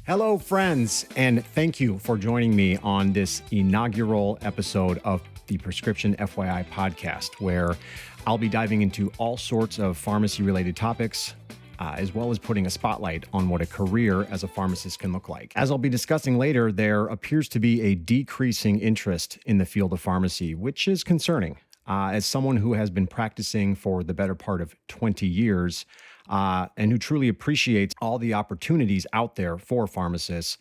Hello, friends, and thank you for joining me on this inaugural episode of the Prescription FYI podcast, where I'll be diving into all sorts of pharmacy-related topics, as well as putting a spotlight on what a career as a pharmacist can look like. As I'll be discussing later, there appears to be a decreasing interest in the field of pharmacy, which is concerning. As someone who has been practicing for the better part of 20 years, and who truly appreciates all the opportunities out there for pharmacists,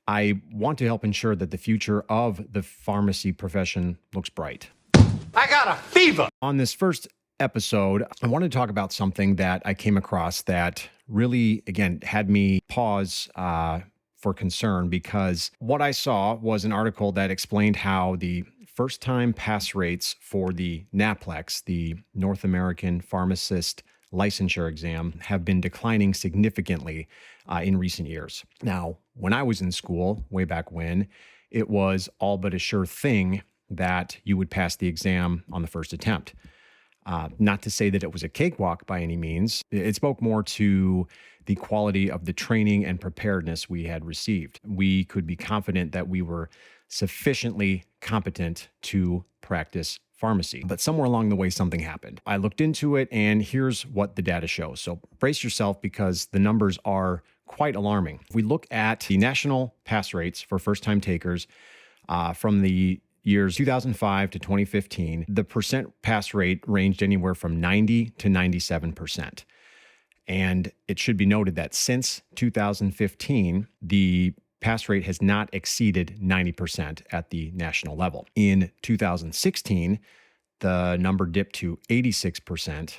I want to help ensure that the future of the pharmacy profession looks bright. I got a fever! On this first episode, I want to talk about something that I came across that really, again, had me pause for concern, because what I saw was an article that explained how the first-time pass rates for the NAPLEX, the North American Pharmacist licensure exam, have been declining significantly in recent years. Now, when I was in school, way back when, it was all but a sure thing that you would pass the exam on the first attempt. Not to say that it was a cakewalk by any means. It spoke more to the quality of the training and preparedness we had received. We could be confident that we were sufficiently competent to practice pharmacy. But somewhere along the way, something happened. I looked into it, and here's what the data shows. So brace yourself, because the numbers are quite alarming. If we look at the national pass rates for first-time takers from the years 2005 to 2015, the percent pass rate ranged anywhere from 90 to 97%. And it should be noted that since 2015, the pass rate has not exceeded 90% at the national level. In 2016, the number dipped to 86%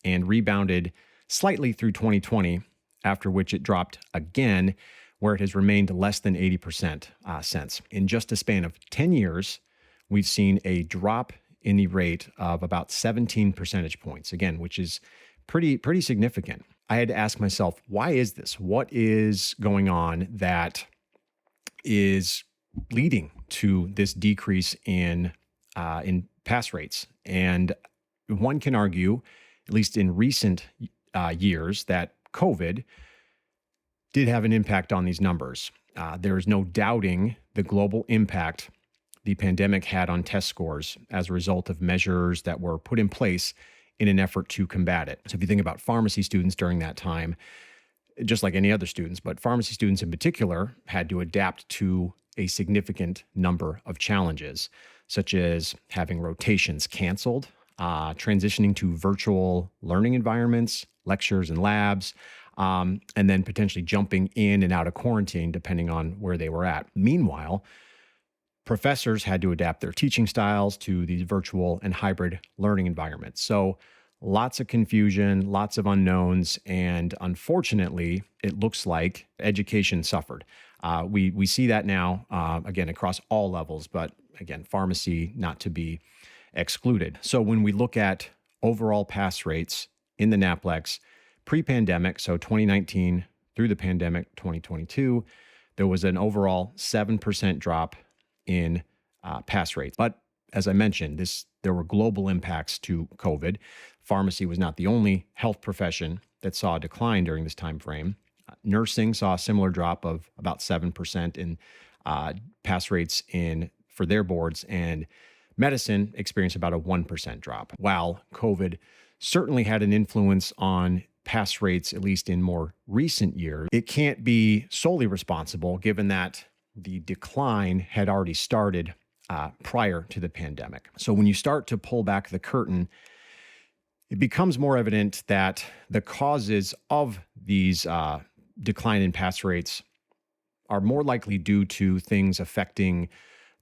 and rebounded slightly through 2020, after which it dropped again, where it has remained less than 80% since. In just a span of 10 years, we've seen a drop in the rate of about 17 percentage points, again, which is pretty significant. I had to ask myself, why is this? What is going on that is leading to this decrease in pass rates? And one can argue, at least in recent years, that COVID did have an impact on these numbers. There is no doubting the global impact the pandemic had on test scores as a result of measures that were put in place in an effort to combat it. So if you think about pharmacy students during that time, just like any other students, but pharmacy students in particular had to adapt to a significant number of challenges, such as having rotations canceled, transitioning to virtual learning environments, lectures and labs, and then potentially jumping in and out of quarantine depending on where they were at. Meanwhile, professors had to adapt their teaching styles to these virtual and hybrid learning environments. So lots of confusion, lots of unknowns, and unfortunately, it looks like education suffered. We see that now, again, across all levels, but again, pharmacy not to be excluded. So when we look at overall pass rates in the NAPLEX pre-pandemic, so 2019 through the pandemic, 2022, there was an overall 7% drop in pass rates. But as I mentioned, there were global impacts to COVID. Pharmacy was not the only health profession that saw a decline during this time frame. Nursing saw a similar drop of about 7% in pass rates for their boards, and medicine experienced about a 1% drop. While COVID certainly had an influence on pass rates, at least in more recent years, it can't be solely responsible, given that the decline had already started prior to the pandemic. So when you start to pull back the curtain, it becomes more evident that the causes of these decline in pass rates are more likely due to things affecting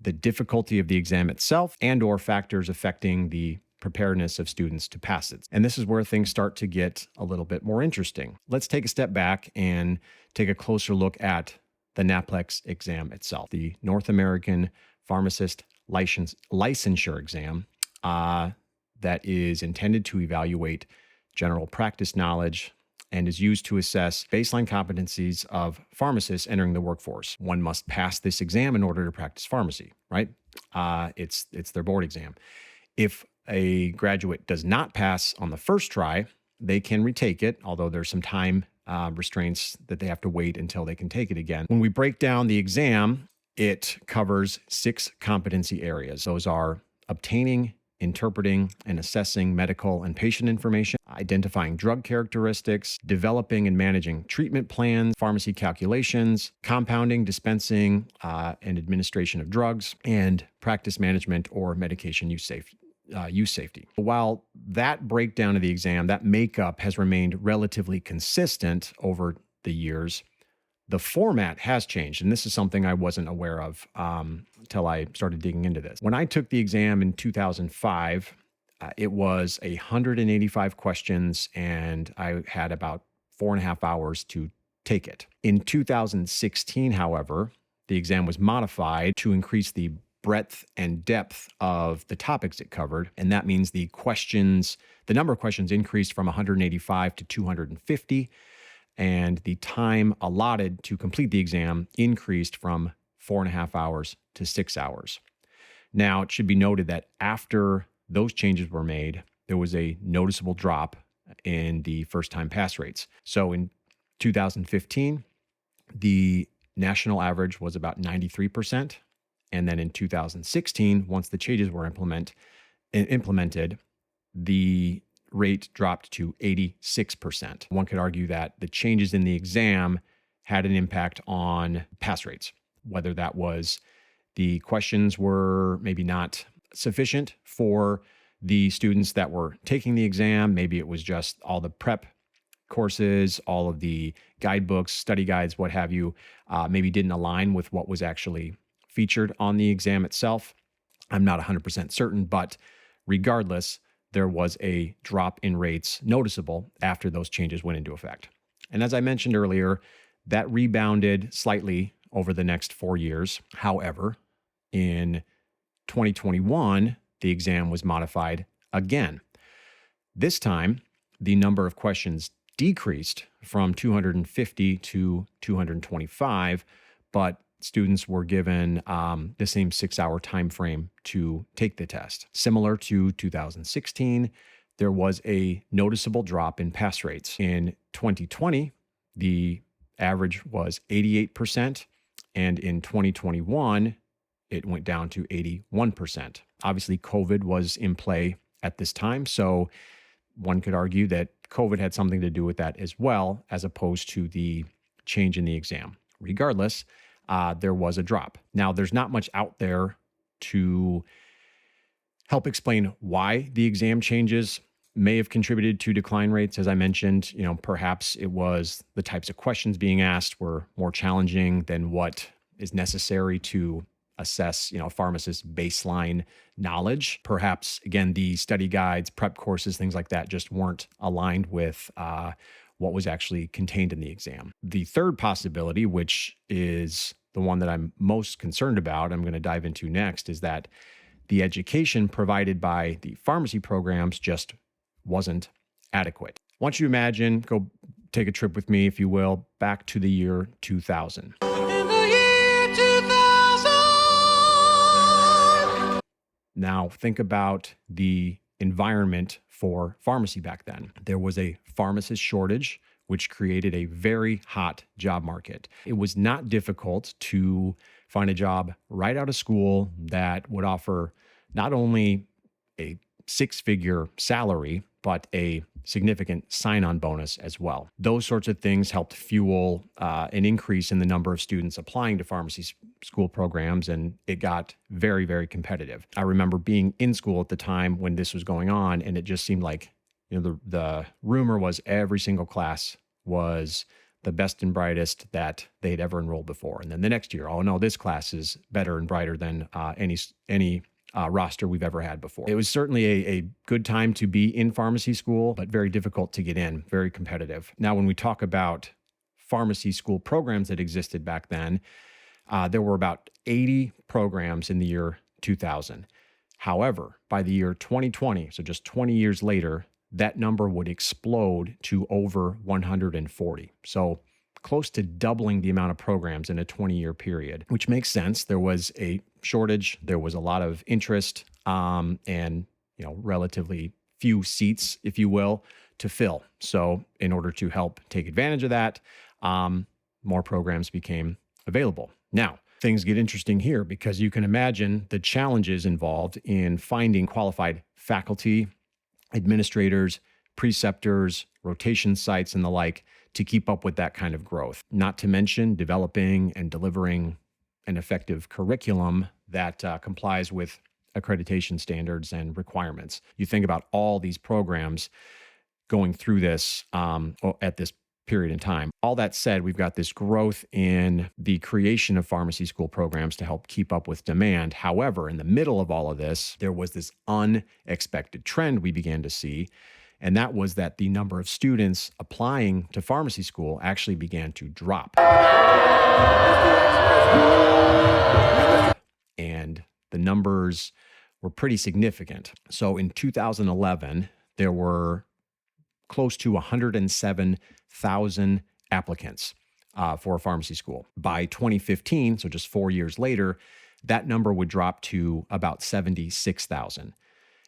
the difficulty of the exam itself and/or factors affecting the preparedness of students to pass it. And this is where things start to get a little bit more interesting. Let's take a step back and take a closer look at the NAPLEX exam itself, the North American Pharmacist licensure exam that is intended to evaluate general practice knowledge and is used to assess baseline competencies of pharmacists entering the workforce. One must pass this exam in order to practice pharmacy, right? It's their board exam. If a graduate does not pass on the first try, they can retake it, although there's some time restraints that they have to wait until they can take it again. When we break down the exam, it covers 6 competency areas. Those are obtaining, interpreting, and assessing medical and patient information, identifying drug characteristics, developing and managing treatment plans, pharmacy calculations, compounding, dispensing, and administration of drugs, and practice management or medication use safety. While that breakdown of the exam, that makeup has remained relatively consistent over the years, the format has changed, and this is something I wasn't aware of until I started digging into this. When I took the exam in 2005, it was 185 questions, and I had about 4.5 hours to take it. In 2016, however, the exam was modified to increase the breadth and depth of the topics it covered, and that means the number of questions increased from 185 to 250. And the time allotted to complete the exam increased from 4.5 hours to 6 hours. Now, it should be noted that after those changes were made, there was a noticeable drop in the first-time pass rates. So in 2015, the national average was about 93%. And then in 2016, once the changes were implemented, the rate dropped to 86%. One could argue that the changes in the exam had an impact on pass rates, whether that was the questions were maybe not sufficient for the students that were taking the exam. Maybe it was just all the prep courses, all of the guidebooks, study guides, what have you, maybe didn't align with what was actually featured on the exam itself. I'm not 100% certain, but regardless, there was a drop in rates noticeable after those changes went into effect. And as I mentioned earlier, that rebounded slightly over the next 4 years. However, in 2021, the exam was modified again. This time, the number of questions decreased from 250 to 225, but students were given the same 6-hour time frame to take the test. Similar to 2016, there was a noticeable drop in pass rates. In 2020, the average was 88%, and in 2021, it went down to 81%. Obviously, COVID was in play at this time, so one could argue that COVID had something to do with that as well, as opposed to the change in the exam. Regardless, there was a drop. Now, there's not much out there to help explain why the exam changes may have contributed to decline rates. As I mentioned, perhaps it was the types of questions being asked were more challenging than what is necessary to assess, a pharmacist's baseline knowledge. Perhaps, again, the study guides, prep courses, things like that just weren't aligned with what was actually contained in the exam. The third possibility, which is the one that I'm most concerned about, I'm going to dive into next, is that the education provided by the pharmacy programs just wasn't adequate. I want you to imagine, go take a trip with me, if you will, back to the year 2000. In the year 2000. Now, think about the environment for pharmacy back then. There was a pharmacist shortage, which created a very hot job market. It was not difficult to find a job right out of school that would offer not only a 6-figure salary, but a significant sign-on bonus as well. Those sorts of things helped fuel an increase in the number of students applying to pharmacy school programs, and it got very, very competitive. I remember being in school at the time when this was going on, and it just seemed like the rumor was every single class was the best and brightest that they had ever enrolled before. And then the next year, oh no, this class is better and brighter than any roster we've ever had before. It was certainly a good time to be in pharmacy school, but very difficult to get in, very competitive. Now, when we talk about pharmacy school programs that existed back then, there were about 80 programs in the year 2000. However, by the year 2020, so just 20 years later, that number would explode to over 140. So close to doubling the amount of programs in a 20-year period, which makes sense. There was a shortage. There was a lot of interest and relatively few seats, if you will, to fill. So in order to help take advantage of that, more programs became available. Now, things get interesting here because you can imagine the challenges involved in finding qualified faculty, administrators, preceptors, rotation sites, and the like to keep up with that kind of growth. Not to mention developing and delivering an effective curriculum that complies with accreditation standards and requirements. You think about all these programs going through this at this period in time. All that said, we've got this growth in the creation of pharmacy school programs to help keep up with demand. However, in the middle of all of this, there was this unexpected trend we began to see, and that was that the number of students applying to pharmacy school actually began to drop. And the numbers were pretty significant. So in 2011, there were close to 107,000 applicants for a pharmacy school. By 2015, so just 4 years later, that number would drop to about 76,000.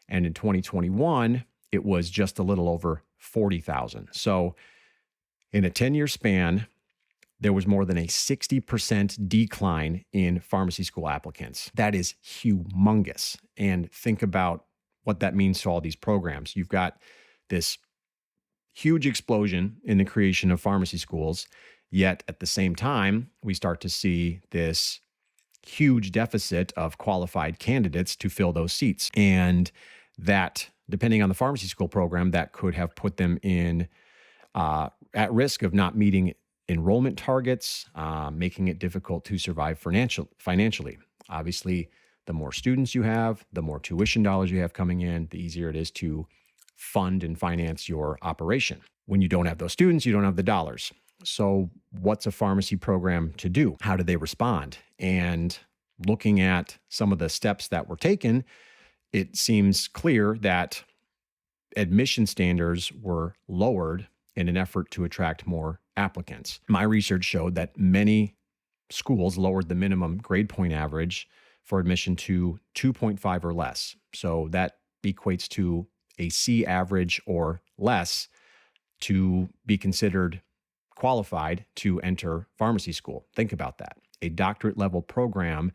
And in 2021, it was just a little over 40,000. So in a 10-year span, there was more than a 60% decline in pharmacy school applicants. That is humongous. And think about what that means to all these programs. You've got this huge explosion in the creation of pharmacy schools, yet at the same time, we start to see this huge deficit of qualified candidates to fill those seats. And that, depending on the pharmacy school program, that could have put them in at risk of not meeting enrollment targets, making it difficult to survive financially. Obviously, the more students you have, the more tuition dollars you have coming in, the easier it is to fund and finance your operation. When you don't have those students, you don't have the dollars. So what's a pharmacy program to do? How do they respond? And looking at some of the steps that were taken, it seems clear that admission standards were lowered in an effort to attract more applicants. My research showed that many schools lowered the minimum grade point average for admission to 2.5 or less. So that equates to a C average or less to be considered qualified to enter pharmacy school. Think about that. A doctorate level program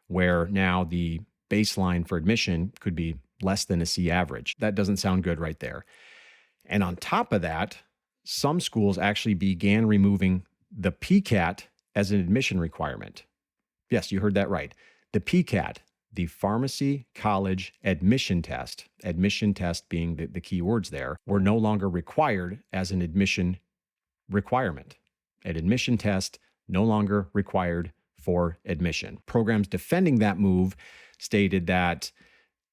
where now the baseline for admission could be less than a C average. That doesn't sound good right there. And on top of that, some schools actually began removing the PCAT as an admission requirement. Yes, you heard that right. The PCAT, the Pharmacy College Admission Test being the key words there, were no longer required as an admission requirement. An admission test no longer required for admission. Programs defending that move stated that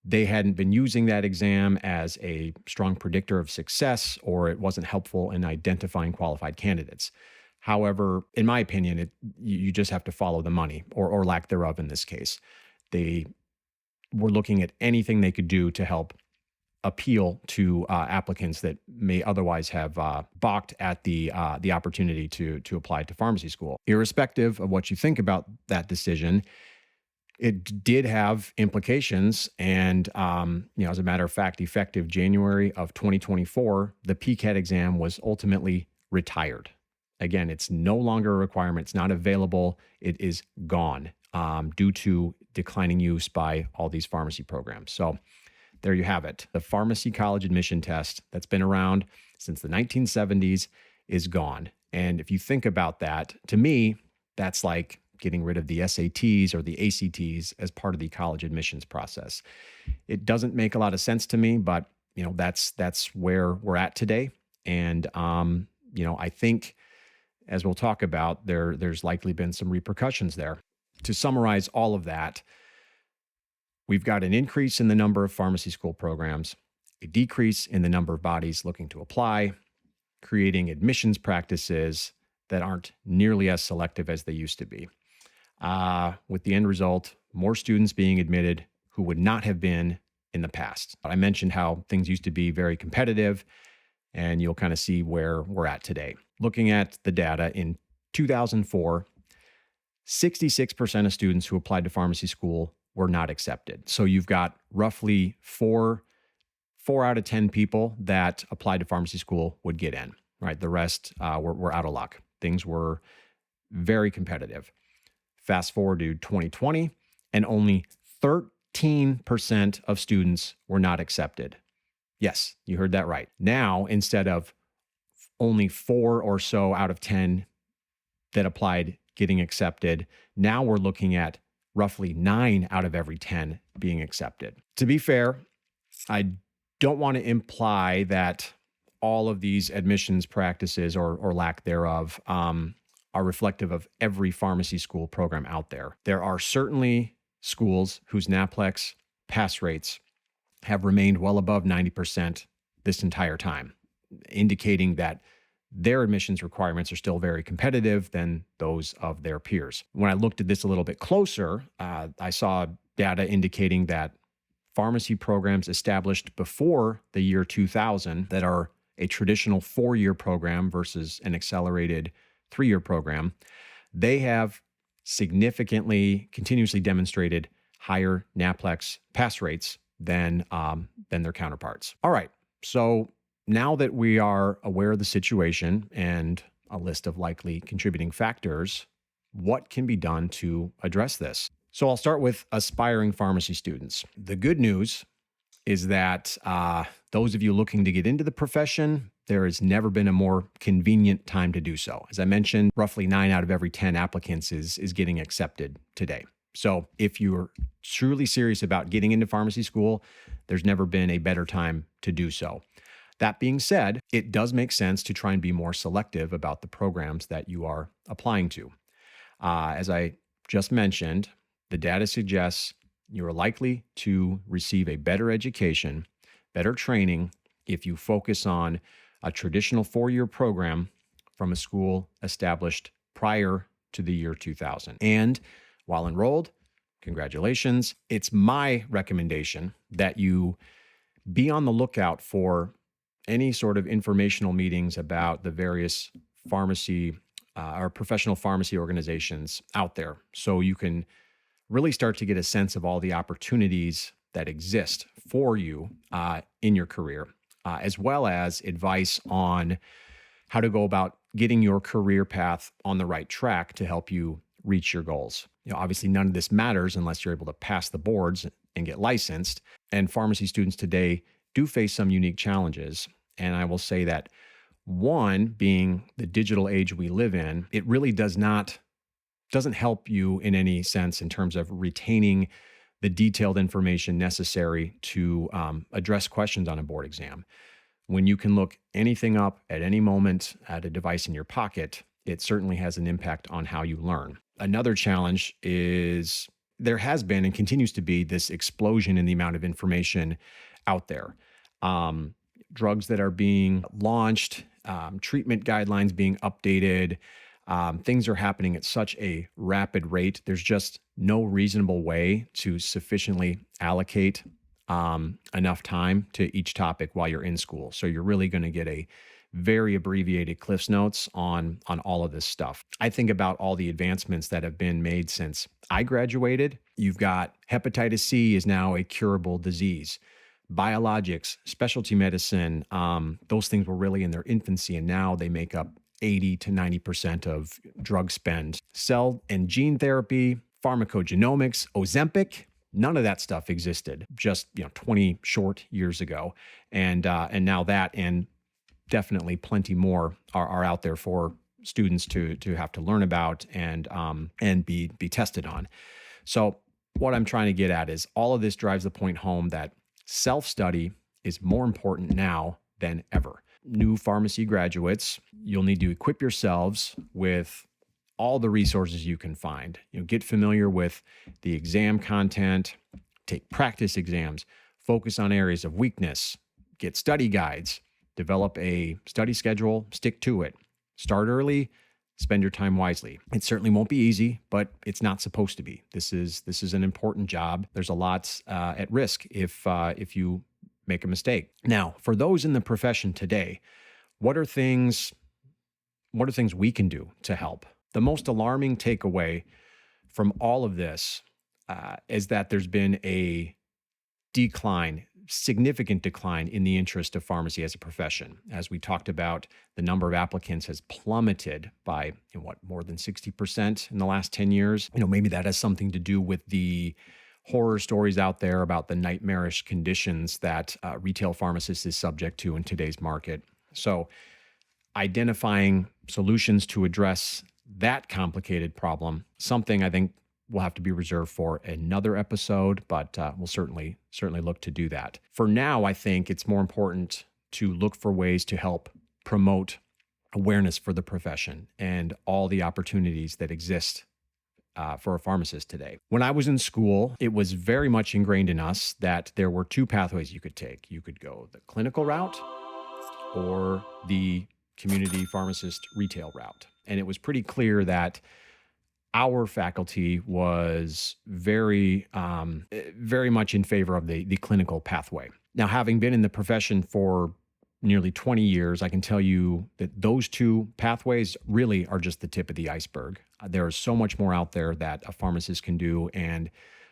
they hadn't been using that exam as a strong predictor of success, or it wasn't helpful in identifying qualified candidates. However, in my opinion, you just have to follow the money, or lack thereof in this case. They were looking at anything they could do to help appeal to applicants that may otherwise have balked at the opportunity to apply to pharmacy school. Irrespective of what you think about that decision, it did have implications, and as a matter of fact, effective January of 2024, the PCAT exam was ultimately retired. Again, it's no longer a requirement. It's not available. It is gone due to declining use by all these pharmacy programs. So there you have it. The Pharmacy College Admission Test that's been around since the 1970s is gone. And if you think about that, to me, that's like getting rid of the SATs or the ACTs as part of the college admissions process. It doesn't make a lot of sense to me, but that's where we're at today. And I think, as we'll talk about, there's likely been some repercussions there. To summarize all of that, we've got an increase in the number of pharmacy school programs, a decrease in the number of bodies looking to apply, creating admissions practices that aren't nearly as selective as they used to be. With the end result, more students being admitted who would not have been in the past. I mentioned how things used to be very competitive, and you'll kind of see where we're at today. Looking at the data, in 2004, 66% of students who applied to pharmacy school were not accepted. So you've got roughly 4 4 out of 10 people that applied to pharmacy school would get in, right? The rest were out of luck. Things were very competitive. Fast forward to 2020, and only 13% of students were not accepted. Yes, you heard that right. Now, instead of only 4 or so out of 10 that applied getting accepted, now we're looking at roughly 9 out of every 10 being accepted. To be fair, I don't want to imply that all of these admissions practices or lack thereof are reflective of every pharmacy school program out there. There are certainly schools whose NAPLEX pass rates have remained well above 90% this entire time, indicating that their admissions requirements are still very competitive than those of their peers. When I looked at this a little bit closer, I saw data indicating that pharmacy programs established before the year 2000 that are a traditional 4-year program versus an accelerated 3-year program, they have significantly, continuously demonstrated higher NAPLEX pass rates than their counterparts. All right, so now that we are aware of the situation and a list of likely contributing factors, what can be done to address this? So I'll start with aspiring pharmacy students. The good news is that those of you looking to get into the profession, there has never been a more convenient time to do so. As I mentioned, roughly 9 out of every 10 applicants is getting accepted today. So if you're truly serious about getting into pharmacy school, there's never been a better time to do so. That being said, it does make sense to try and be more selective about the programs that you are applying to. As I just mentioned, the data suggests you are likely to receive a better education, better training, if you focus on a traditional 4-year program from a school established prior to the year 2000. And while enrolled, congratulations. It's my recommendation that you be on the lookout for any sort of informational meetings about the various pharmacy or professional pharmacy organizations out there, so you can really start to get a sense of all the opportunities that exist for you in your career, as well as advice on how to go about getting your career path on the right track to help you reach your goals. Obviously, none of this matters unless you're able to pass the boards and get licensed. And pharmacy students today do face some unique challenges. And I will say that one, being the digital age we live in, it really doesn't help you in any sense in terms of retaining the detailed information necessary to address questions on a board exam. When you can look anything up at any moment at a device in your pocket, it certainly has an impact on how you learn. Another challenge is there has been and continues to be this explosion in the amount of information out there. Drugs that are being launched, treatment guidelines being updated, things are happening at such a rapid rate. There's just no reasonable way to sufficiently allocate enough time to each topic while you're in school. So you're really going to get a very abbreviated Cliff's Notes on all of this stuff. I think about all the advancements that have been made since I graduated. You've got hepatitis C is now a curable disease. Biologics, specialty medicine, those things were really in their infancy, and now they make up 80 to 90% of drug spend. Cell and gene therapy, pharmacogenomics, Ozempic, none of that stuff existed just 20 short years ago. And now that and definitely plenty more are out there for students to have to learn about and be tested on. So what I'm trying to get at is all of this drives the point home that self-study is more important now than ever. New pharmacy graduates, you'll need to equip yourselves with all the resources you can find. Get familiar with the exam content, take practice exams, focus on areas of weakness, get study guides, develop a study schedule, stick to it. Start early, spend your time wisely. It certainly won't be easy, but it's not supposed to be. This is an important job. There's a lot at risk if you make a mistake. Now, for those in the profession today, what are things we can do to help? The most alarming takeaway from all of this is that there's been a decline significant decline in the interest of pharmacy as a profession. As we talked about, the number of applicants has plummeted by more than 60% in the last 10 years. Maybe that has something to do with the horror stories out there about the nightmarish conditions that retail pharmacists is subject to in today's market. So identifying solutions to address that complicated problem, something I think will have to be reserved for another episode, but we'll certainly look to do that. For now, I think it's more important to look for ways to help promote awareness for the profession and all the opportunities that exist for a pharmacist today. When I was in school, it was very much ingrained in us that there were two pathways you could take. You could go the clinical route or the community pharmacist retail route. And it was pretty clear that our faculty was very much in favor of the clinical pathway. Now, having been in the profession for nearly 20 years, I can tell you that those two pathways really are just the tip of the iceberg. There is so much more out there that a pharmacist can do. And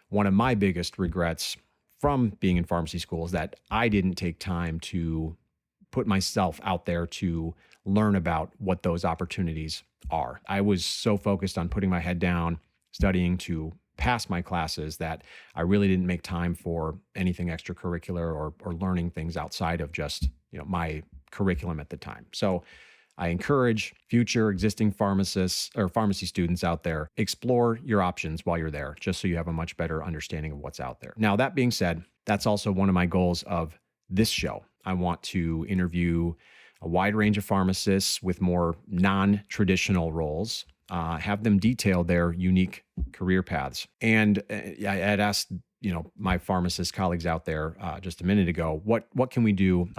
one of my biggest regrets from being in pharmacy school is that I didn't take time to put myself out there to learn about what those opportunities are. I was so focused on putting my head down, studying to pass my classes, that I really didn't make time for anything extracurricular or learning things outside of just my curriculum at the time. So I encourage future existing pharmacists or pharmacy students out there, explore your options while you're there, just so you have a much better understanding of what's out there. Now, that being said, that's also one of my goals of this show. I want to interview a wide range of pharmacists with more non-traditional roles, have them detail their unique career paths. And I had asked, my pharmacist colleagues out there just a minute ago, what can we do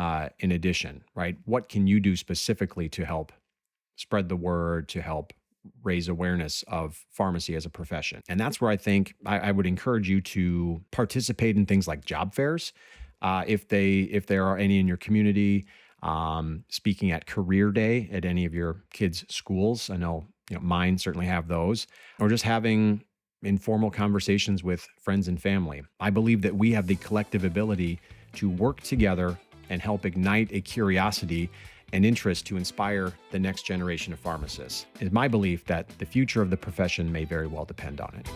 in addition, right? What can you do specifically to help spread the word, to help raise awareness of pharmacy as a profession? And that's where I think I would encourage you to participate in things like job fairs, if there are any in your community. Speaking at career day at any of your kids' schools. I know, mine certainly have those, or just having informal conversations with friends and family. I believe that we have the collective ability to work together and help ignite a curiosity and interest to inspire the next generation of pharmacists. It's my belief that the future of the profession may very well depend on it.